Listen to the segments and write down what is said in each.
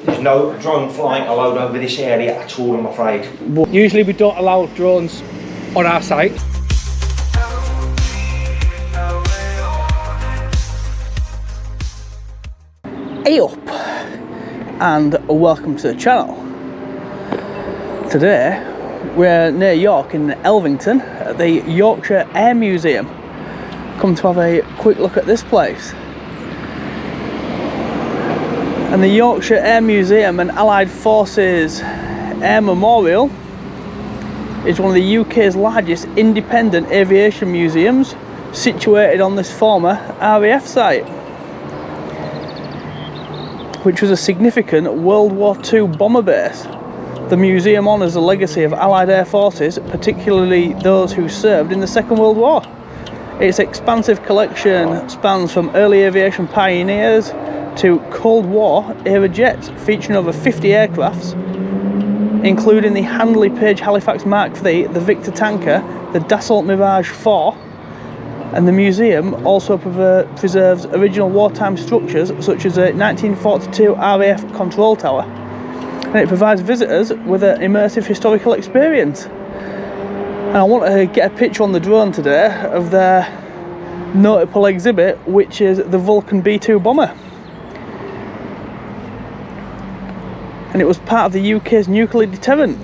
There's no drone flying allowed over this area at all, I'm afraid. Usually we don't allow drones on our site. Hey up, and welcome to the channel. Today we're near York in Elvington at the Yorkshire Air Museum. Come to have a quick look at this place. And the Yorkshire Air Museum and Allied Forces Air Memorial is one of the UK's largest independent aviation museums, situated on this former RAF site, which was a significant World War II bomber base. The museum honours the legacy of Allied Air Forces, particularly those who served in the Second World War. Its expansive collection spans from early aviation pioneers to Cold War era jets, featuring over 50 aircrafts, including the handily Page Halifax Mark III, the Victor tanker, the Dassault Mirage 4, and the museum also preserves original wartime structures such as a 1942 RAF control tower, and it provides visitors with an immersive historical experience. And I want to get a picture on the drone today of their notable exhibit, which is the Vulcan B-2 bomber. And it was part of the UK's nuclear deterrent.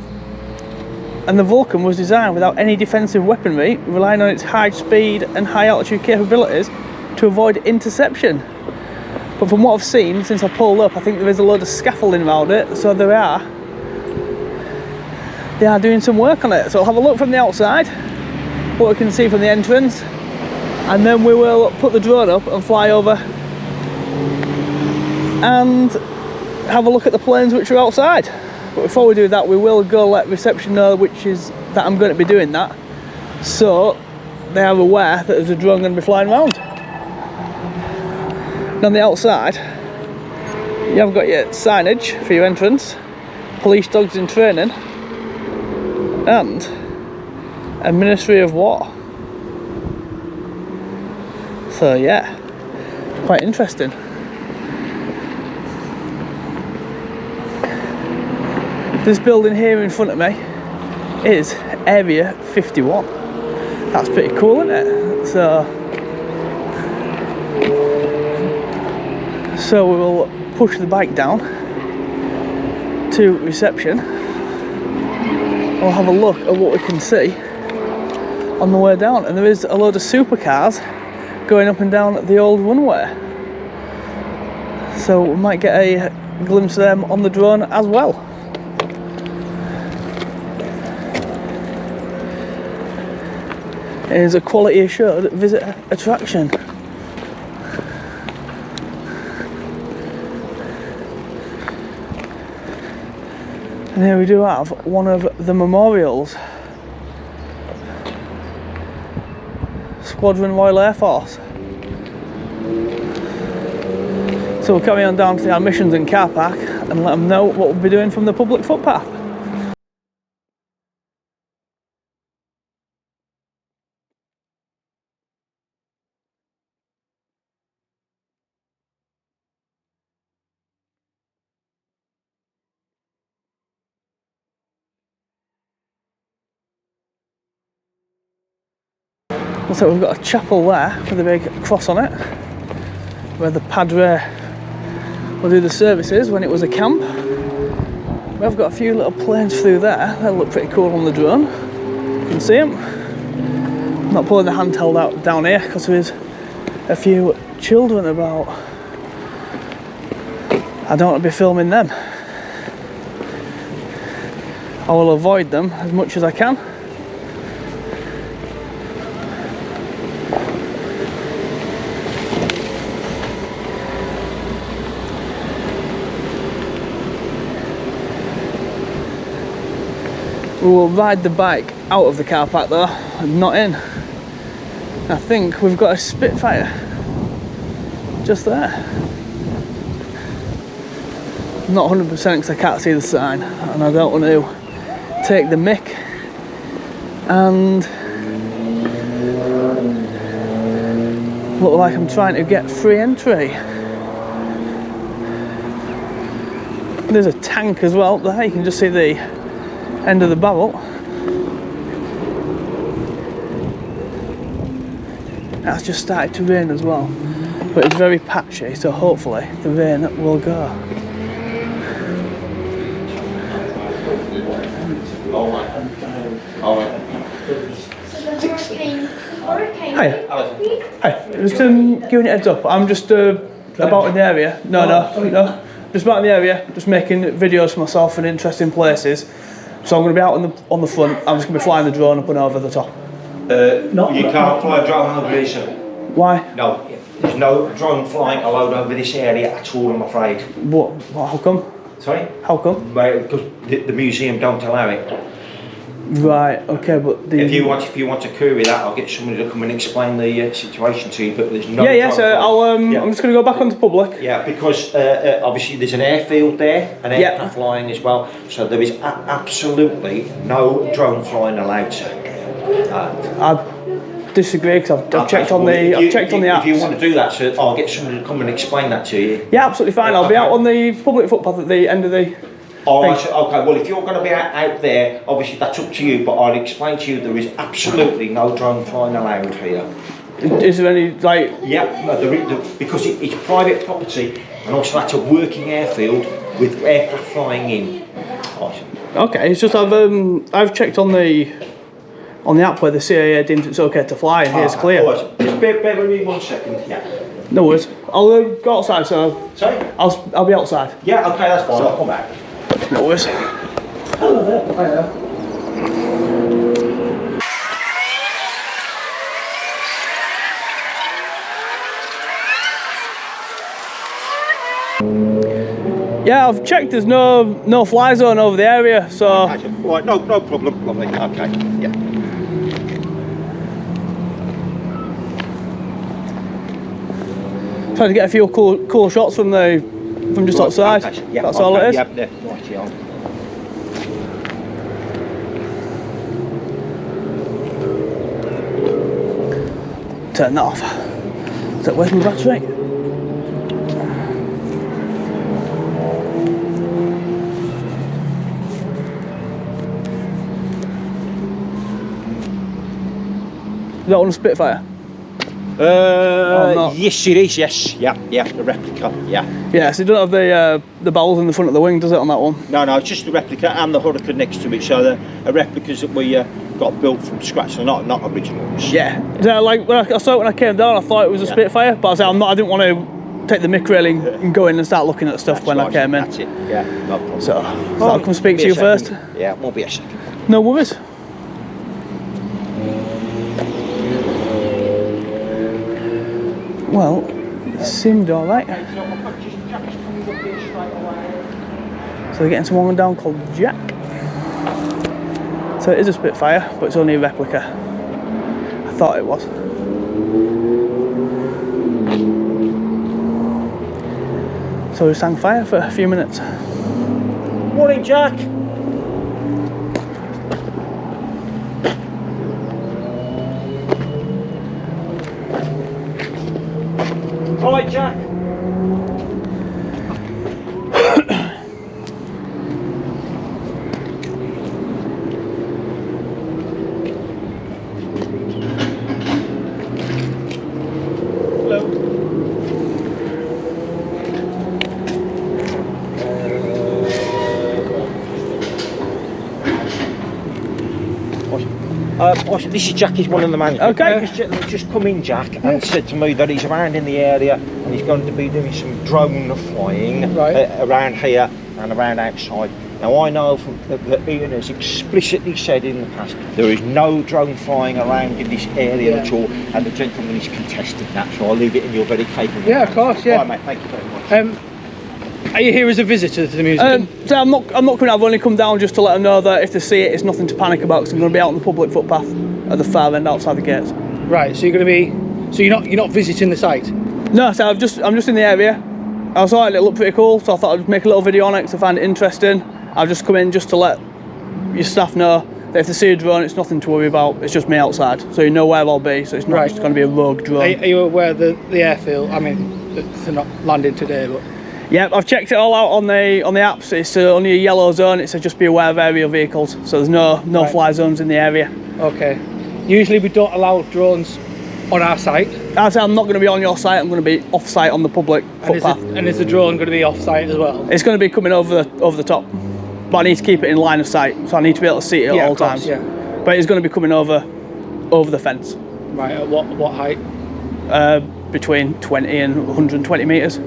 And the Vulcan was designed without any defensive weaponry, relying on its high speed and high altitude capabilities to avoid interception. But from what I've seen since I pulled up, I think there is a load of scaffolding around it, so they are doing some work on it. So I'll have a look from the outside, what we can see from the entrance, and then we will put the drone up and fly over and have a look at the planes which are outside. But before we do that, we will go let reception know that I'm going to be doing that, so they are aware that there's a drone going to be flying around. And on the outside, you have got your signage for your entrance, police dogs in training, and a Ministry of War. So yeah, quite interesting. This building here in front of me is Area 51. That's pretty cool, isn't it? So we will push the bike down to reception. We'll have a look at what we can see on the way down, and there is a load of supercars going up and down the old runway. So we might get a glimpse of them on the drone as well. It is a quality assured visitor attraction. And here we do have one of the memorials. Squadron Royal Air Force. So we'll carry on down to the admissions and car park and let them know what we'll be doing from the public footpath. So we've got a chapel there with a big cross on it, where the Padre will do the services when it was a camp. We've got a few little planes through there. They look pretty cool on the drone. You can see them. I'm not pulling the handheld out down here because there is a few children about. I don't want to be filming them. I will avoid them as much as I can. We will ride the bike out of the car park though, and not in. I think we've got a Spitfire just there. Not 100% because I can't see the sign, and I don't want to take the mick and look like I'm trying to get free entry. There's a tank as well there, you can just see the end of the barrel. That's just started to rain as well, but it's very patchy, so hopefully the rain will go. Hi. Hi. Just giving you a heads up. I'm just about in the area. No. Just about in the area. Just making videos for myself in interesting places. So I'm going to be out on the front. I'm just going to be flying the drone up and over the top. You can't fly a drone over here, sir. Why? No. There's no drone flying allowed over this area at all, I'm afraid. What? How come? Sorry? How come? Because the museum don't allow it. Right, okay, but if you want to query that, I'll get somebody to come and explain the situation to you. But there's no. Yeah, so I'm just going to go back onto public. Yeah, because obviously there's an airfield there, an aircraft flying as well. So there is absolutely no drone flying allowed, sir. I disagree because I've checked on the apps. If you want to do that, sir, I'll get somebody to come and explain that to you. Yeah, absolutely fine. I'll be out on the public footpath at the end of the. All right, so, okay, well if you're going to be out there, obviously that's up to you, but I'll explain to you there is absolutely no drone flying allowed here. Is there any, like... Yeah, no, because it's private property, and also that's a working airfield with aircraft flying in. Right. Okay, it's just I've checked on the app where the CAA deems it's okay to fly, and here's clear. Right. Just bear with me 1 second, yeah. No worries. I'll go outside, so... Sorry? I'll be outside. Yeah, okay, that's fine, I'll come back. No worries. Hello there. Hi there. Yeah, I've checked. There's no fly zone over the area, so. Right, no problem. Lovely. Okay. Yeah. Trying to get a few cool shots from just outside. Okay. Yeah, that's all it is. Yeah, right, yeah. Turn that off. So where's my battery? Is that one a Spitfire? Yes it is, yes. Yeah, the replica, yeah. Yeah, so it doesn't have the bowels in the front of the wing, does it, on that one? No, it's just the replica and the Hurricane next to it, so the replicas that we got built from scratch, so not originals. Yeah. So, like, when I saw it when I came down, I thought it was a Spitfire, but I said I didn't want to take the mick railing and go in and start looking at stuff when I came in. That's it, yeah, no problem. So I'll come speak to you first. Yeah, won't be a second. No worries. Well, it seemed alright. So they're getting someone down called Jack. So it is a Spitfire, but it's only a replica. I thought it was. So we sang fire for a few minutes. Morning, Jack. All right, Jack. This is Jack, he's one of the managers. Okay. This gentleman just come in, Jack, and said to me that he's around in the area and he's going to be doing some drone flying around here and around outside. Now I know that Ian has explicitly said in the past there is no drone flying around in this area at all, and the gentleman is contesting that, so I'll leave it in your very capable Yeah, of course, yeah. All right, mate, thank you very much. Are you here as a visitor to the museum? So I'm not coming. I've only come down just to let them know that if they see it, it's nothing to panic about. Because I'm going to be out on the public footpath at the far end outside the gates. Right. So you're going to be. So you're not visiting the site. No, so I'm just in the area. I saw it looked pretty cool, so I thought I'd make a little video on it because I find it interesting. I've just come in just to let your staff know that if they see a drone, it's nothing to worry about. It's just me outside, so you know where I'll be. So it's not just going to be a rogue drone. Are you aware that the airfield? I mean, they're not landing today, but. Yep, I've checked it all out on the apps. It's only a yellow zone. It says just be aware of aerial vehicles. So there's no fly zones in the area. Okay. Usually we don't allow drones on our site. I say I'm not going to be on your site. I'm going to be off site on the public footpath. And is the drone going to be off site as well? It's going to be coming over the top, but I need to keep it in line of sight. So I need to be able to see it at all times. Yeah. But it's going to be coming over the fence. Right. At what height? Between 20 and 120 metres.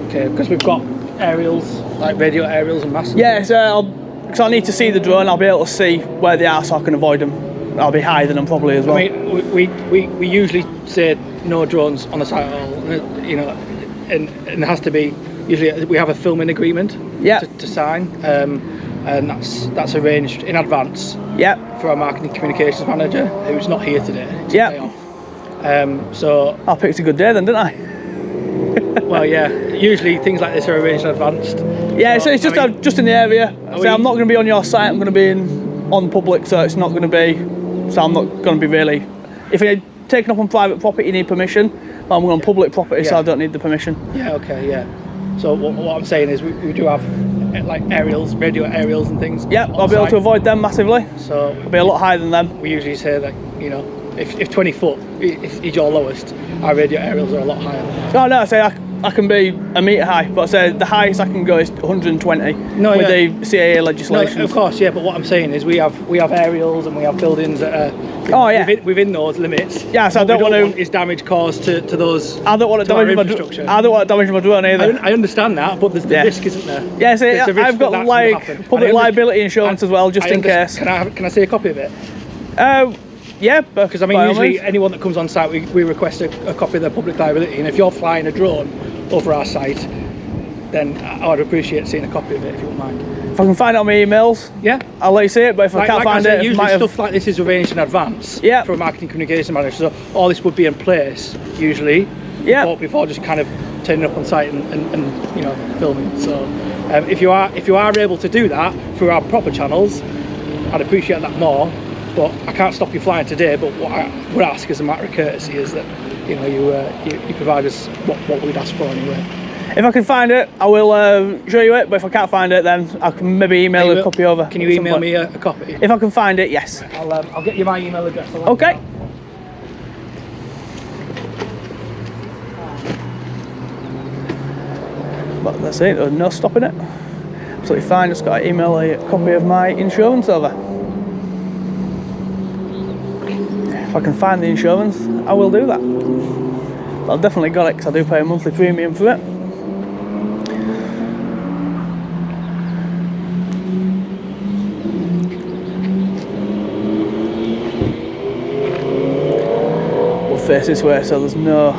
Okay, because we've got aerials, like radio aerials and massive. Yeah, so I need to see the drone. I'll be able to see where they are so I can avoid them. I'll be higher than them probably as well. I mean, we usually say no drones on the site at all, you know, and it has to be, usually we have a filming agreement to sign, and that's arranged in advance for our marketing communications manager, who's not here today. So I picked a good day then, didn't I? Well, yeah, usually things like this are arranged in advance. Yeah, so it's just just in the area. So I'm not going to be on your site, I'm going to be on public, so it's not going to be, so I'm not going to be really, if you're taken up on private property you need permission, but I'm on public property so I don't need the permission. Yeah, okay, yeah. So what I'm saying is we do have like aerials, radio aerials and things. Yeah, I'll be able to avoid them massively. So I'll be a lot higher than them. We usually say that, you know, if 20 foot is your lowest, our radio aerials are a lot higher than that. No, I say I can be a metre high, but I say the highest I can go is 120 with the CAA legislation. No, of course, yeah, but what I'm saying is we have aerials and we have buildings that are within those limits. Yeah, so I don't want is damage caused to those. I don't want to damage infrastructure. I don't want to damage my drone either. I understand that, but there's the risk, isn't there? Yeah, so I've got like public liability insurance as well, just in case. Can I see a copy of it? Yeah, because I mean, usually anyone that comes on site, we request a copy of their public liability, and if you're flying a drone over our site, then I would appreciate seeing a copy of it if you wouldn't mind. If I can find it on my emails, I'll let you see it, but if I can't find it, usually stuff like this is arranged in advance for a marketing communication manager, so all this would be in place usually before just kind of turning up on site and you know, filming. So if you are able to do that through our proper channels, I'd appreciate that more. But I can't stop you flying today, but what I would ask as a matter of courtesy is that, you know, you provide us what we'd ask for anyway. If I can find it, I will show you it, but if I can't find it, then I can maybe email a copy over. Can you email me a copy? If I can find it, yes. I'll get you my email address. Okay. But that's it, there's no stopping it. Absolutely fine, just got to email a copy of my insurance over. If I can find the insurance, I will do that. But I've definitely got it because I do pay a monthly premium for it. We'll face this way so there's no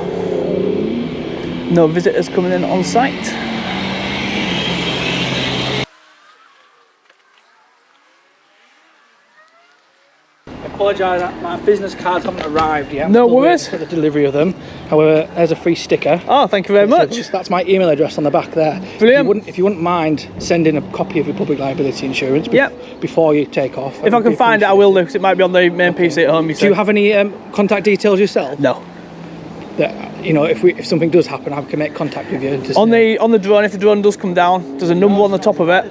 visitors coming in on site. Apologise that my business cards haven't arrived yet. No worries. For the delivery of them. However, there's a free sticker. Oh, thank you very much. That's my email address on the back there. Brilliant. If you wouldn't mind sending a copy of your public liability insurance before you take off. If I can find it, I will do, because it might be on the main PC at home. Do you have any contact details yourself? No. That, you know, if something does happen, I can make contact with you. On the drone, if the drone does come down, there's a number on the top of it.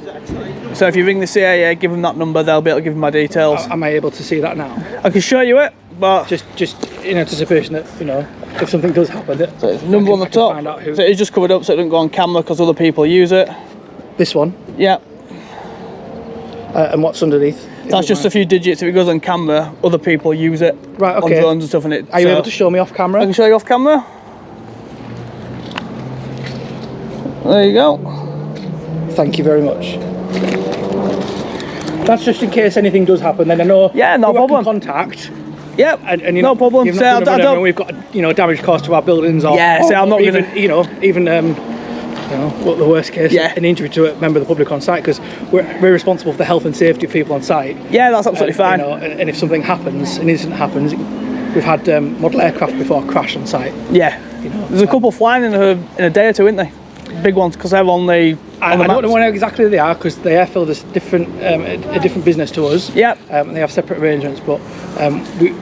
So if you ring the CAA, give them that number, they'll be able to give them my details. Am I able to see that now? I can show you it, but just in anticipation that, you know, if something does happen, so it's number on the top. So it's just covered up so it doesn't go on camera because other people use it. This one? Yeah. And what's underneath? That's just a few digits. If it goes on camera, other people use it. Right, okay. On drones and stuff. Are you able to show me off camera? I can show you off camera. There you go. Thank you very much. That's just in case anything does happen, then I know. Yeah, no problem. Contact. Yep, and no problem. You've not done a we've got, you know, damage caused to our buildings, or I'm not even, gonna, you know, what the worst case, an injury to a member of the public on site, because we're responsible for the health and safety of people on site. Yeah, that's absolutely fine. You know, and if something happens, an incident happens, we've had model aircraft before crash on site. Yeah, you know, there's a couple flying in a day or two, isn't they? Big ones, because they're on the. I don't know where exactly they are, because the airfield is different, a different business to us. Yeah. They have separate arrangements, but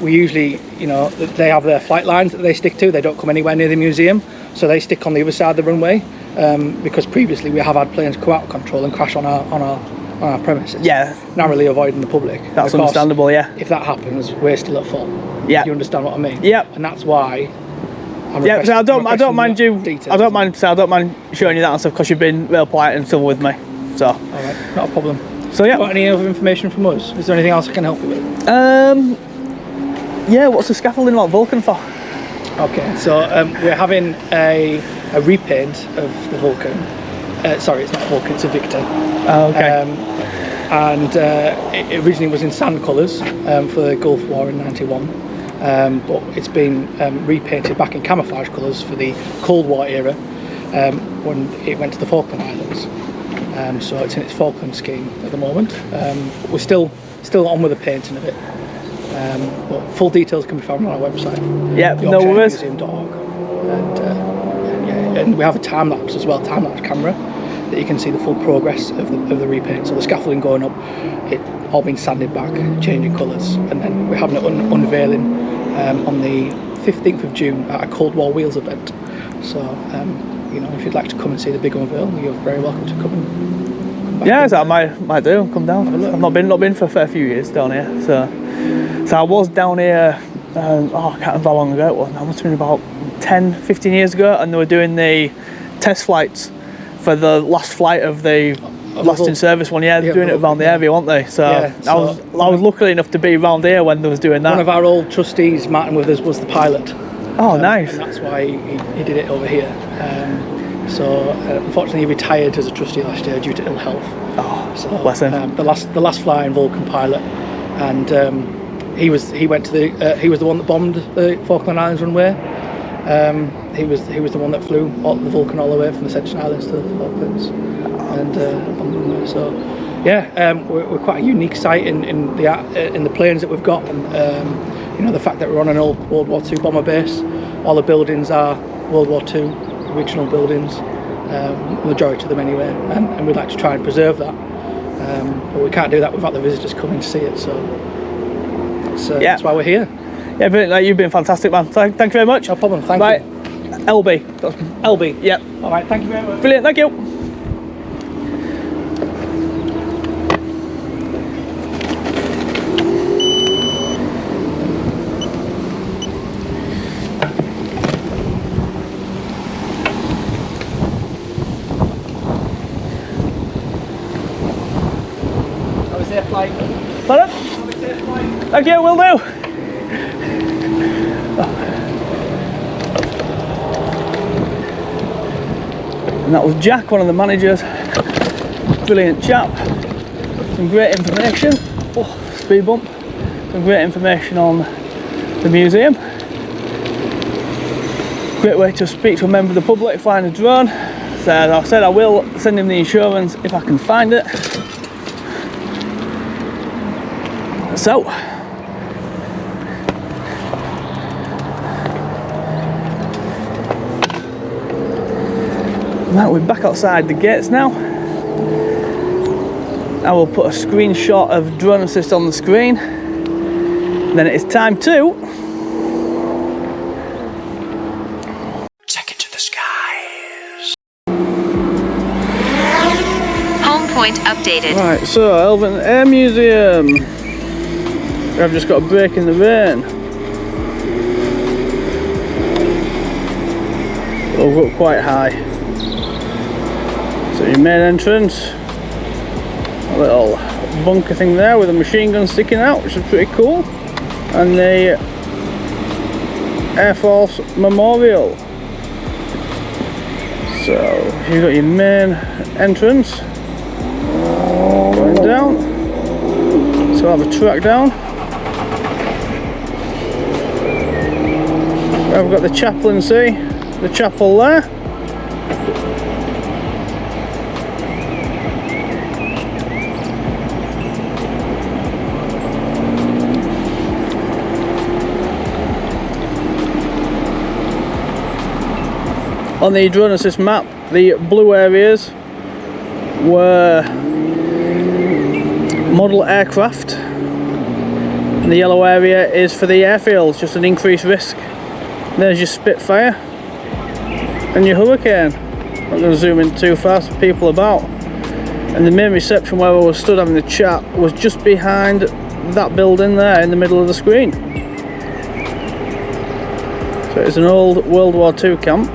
we usually, you know, they have their flight lines that they stick to. They don't come anywhere near the museum, so they stick on the other side of the runway. because previously we have had planes go out of control and crash on our premises. Yeah. Narrowly avoiding the public. That's understandable, yeah. If that happens, we're still at fault. Yeah. You understand what I mean? Yeah. And that's why. Yeah, so I don't mind showing you that and stuff because you've been real polite and civil with me. So. All right, not a problem. So yeah. Got any other information from us? Is there anything else I can help you with? Yeah. What's the scaffolding like Vulcan for? Okay, so we're having a repaint of the Vulcan. Sorry, it's not Vulcan, it's a Victor. Oh, okay. And it originally was in sand colours for the Gulf War in '91, but it's been repainted back in camouflage colours for the Cold War era when it went to the Falkland Islands. So it's in its Falkland scheme at the moment. We're still on with the painting of it, but full details can be found on our website. Yeah, no worries. Museum.org. And we have a time lapse as well, time lapse camera, that you can see the full progress of the repaint. So the scaffolding going up, it all been sanded back, changing colours, and then we're having an unveiling on the 15th of June at a Cold War Wheels event. So you know, if you'd like to come and see the big unveil, you're very welcome to come back. Yeah, so I might do. Come down. I've not been for a fair few years down here. So I was down here. I can't remember how long ago it was. That must have been about 10, 15 years ago, and they were doing the test flights for the last flight of the last in service one. Yeah, they're doing it around the area, weren't they? So, I was lucky enough to be around here when they was doing that. One of our old trustees, Martin Withers, was the pilot. Oh, nice. And that's why he did it over here. So unfortunately, he retired as a trustee last year due to ill health. Oh, so, bless him. The last flying Vulcan pilot, and he was the one that bombed the Falkland Islands runway. He was the one that flew the Vulcan all the way from the Ascension Islands to the Falklands, and bombed the runway. So yeah, we're quite a unique site in the planes that we've got, and you know, the fact that we're on an old World War II bomber base. All the buildings are World War II original buildings, majority of them anyway, and we'd like to try and preserve that, but we can't do that without the visitors coming to see it, so that's why we're here. Yeah, brilliant. You've been fantastic, man. Thank you very much. No problem, thank you. LB. That's LB. Yep. Alright, thank you very much. Brilliant, thank you. Pardon? Thank you, will do. And that was Jack, one of the managers. Brilliant chap. Some great information. Oh, speed bump. Some great information on the museum. Great way to speak to a member of the public flying a drone. So as I said, I will send him the insurance if I can find it. So, right, we're back outside the gates now. I will put a screenshot of drone assist on the screen. Then it is time to check into the skies. Home point updated. Right, so Elvington Air Museum. I've just got a break in the rain. We'll go quite high. So your main entrance, a little bunker thing there with a machine gun sticking out, which is pretty cool, and the Air Force Memorial. So you've got your main entrance going down. So I'll have a track down. I've got the chaplaincy, the chapel there. On the drone assist map, the blue areas were model aircraft, and the yellow area is for the airfields, just an increased risk. There's your Spitfire and your Hurricane. not going to zoom in too fast, people about. And the main reception where I was stood having the chat was just behind that building there in the middle of the screen. So it's an old World War II camp.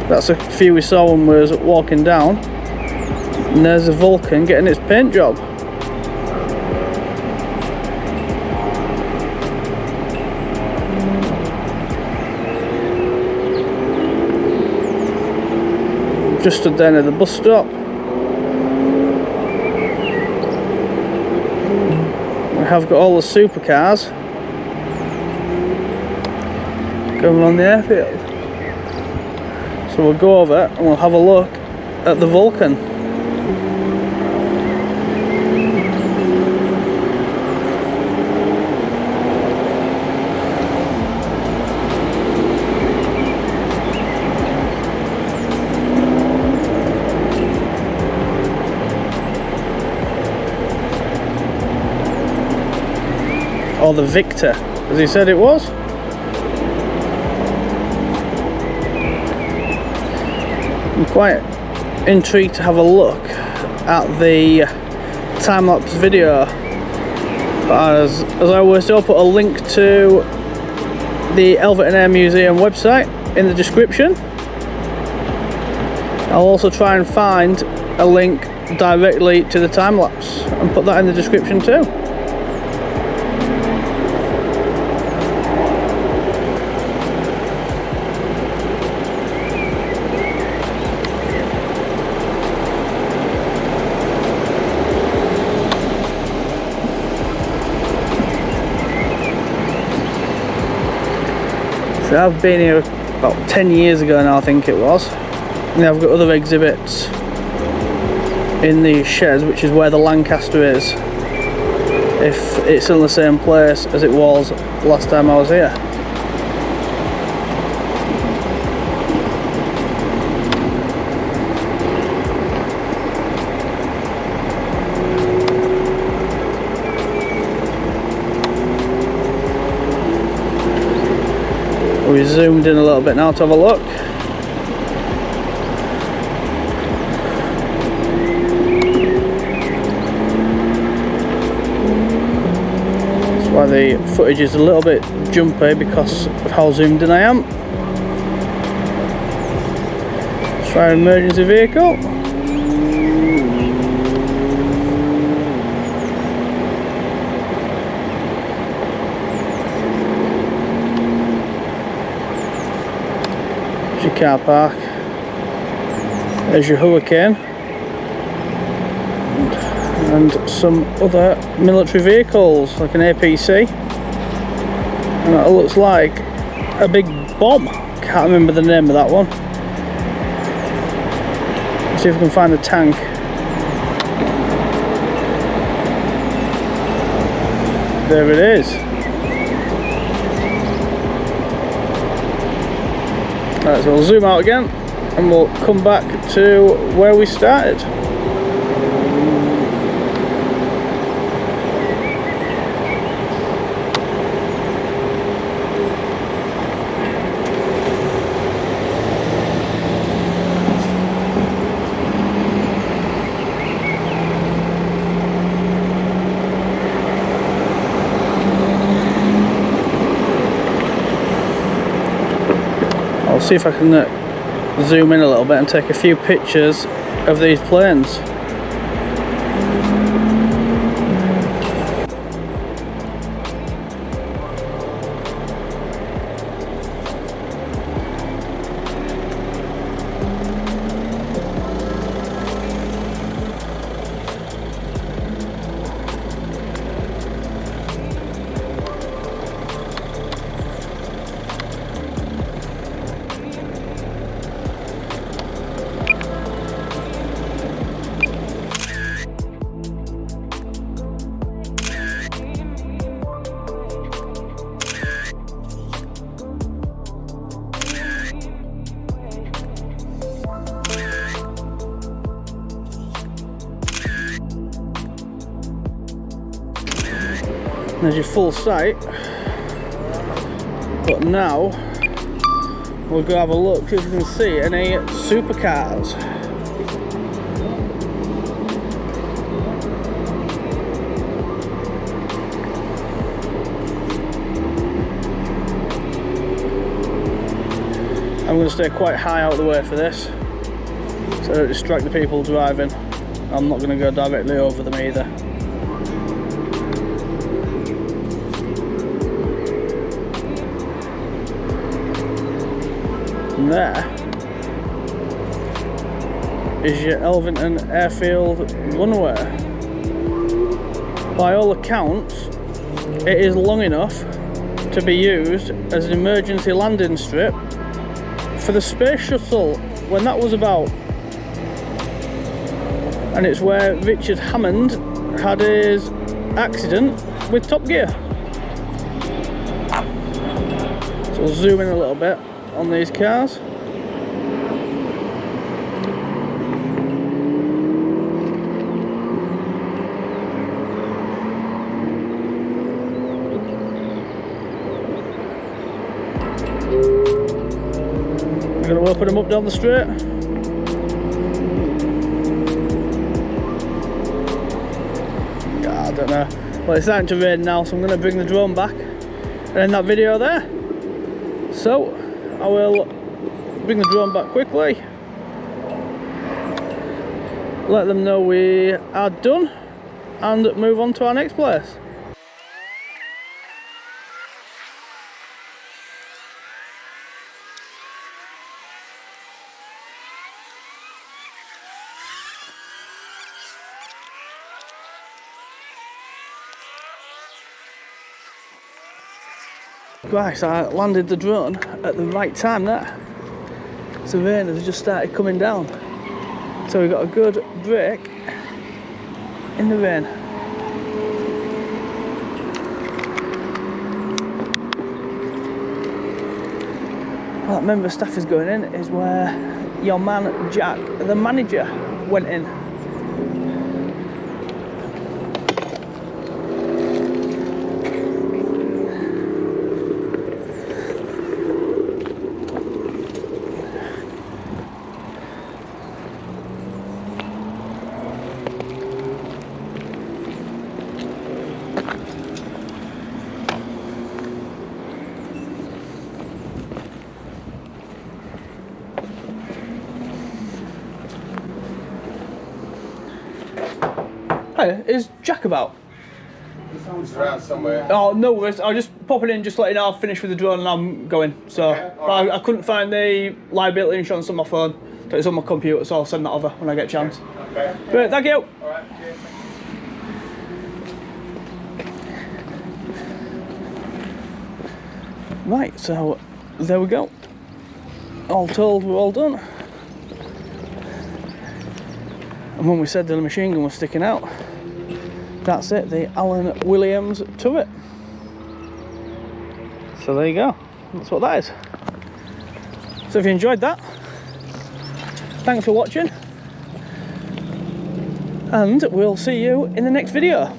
That's a few we saw when we was walking down. And there's a Vulcan getting its paint job. Just stood there at the bus stop. We have got all the supercars going on the airfield. So we'll go over and we'll have a look at the Vulcan. Or the Victor, as he said it was. I'm quite intrigued to have a look at the time-lapse video. As I always do, I'll put a link to the Elvington Air Museum website in the description. I'll also try and find a link directly to the time-lapse and put that in the description too. So I've been here about 10 years ago now, I think it was. And I've got other exhibits in these sheds, which is where the Lancaster is, if it's in the same place as it was last time I was here. We zoomed in a little bit now to have a look. That's why the footage is a little bit jumpy, because of how zoomed in I am. Fire emergency vehicle. Your car park. There's your Hurricane and some other military vehicles like an APC, and that looks like a big bomb. Can't remember the name of that one. Let's see if we can find the tank. There it is. Right, so we'll zoom out again and we'll come back to where we started. I'll see if I can zoom in a little bit and take a few pictures of these planes. There's your full sight, but now we'll go have a look, see if we can see any supercars. I'm going to stay quite high out of the way for this, so I don't distract the people driving. I'm not going to go directly over them either. And there is your Elvington Airfield runway. By all accounts, it is long enough to be used as an emergency landing strip for the space shuttle when that was about. And it's where Richard Hammond had his accident with Top Gear. So we'll zoom in a little bit on these cars. I'm going to open them up down the straight. I don't know. Well, it's starting to rain now, so I'm going to bring the drone back and end that video there. So I will bring the drone back quickly, let them know we are done, and move on to our next place. Right, so I landed the drone at the right time there. So the rain has just started coming down. So we got a good break in the rain. Well, that member of staff is going in is where your man Jack, the manager, went in. Hey, is Jack about? He's around somewhere. Oh, no worries. I'll just pop it in, just let you know I've finished with the drone and I'm going. So, Okay, right. I couldn't find the liability insurance on my phone, so it's on my computer, so I'll send that over when I get a chance. Okay. Great, thank you. Alright, cheers. Right, so there we go. All told, we're all done. And when we said the machine gun was sticking out, that's it, the Alan Williams turret. So there you go, that's what that is. So if you enjoyed that, thanks for watching, and we'll see you in the next video.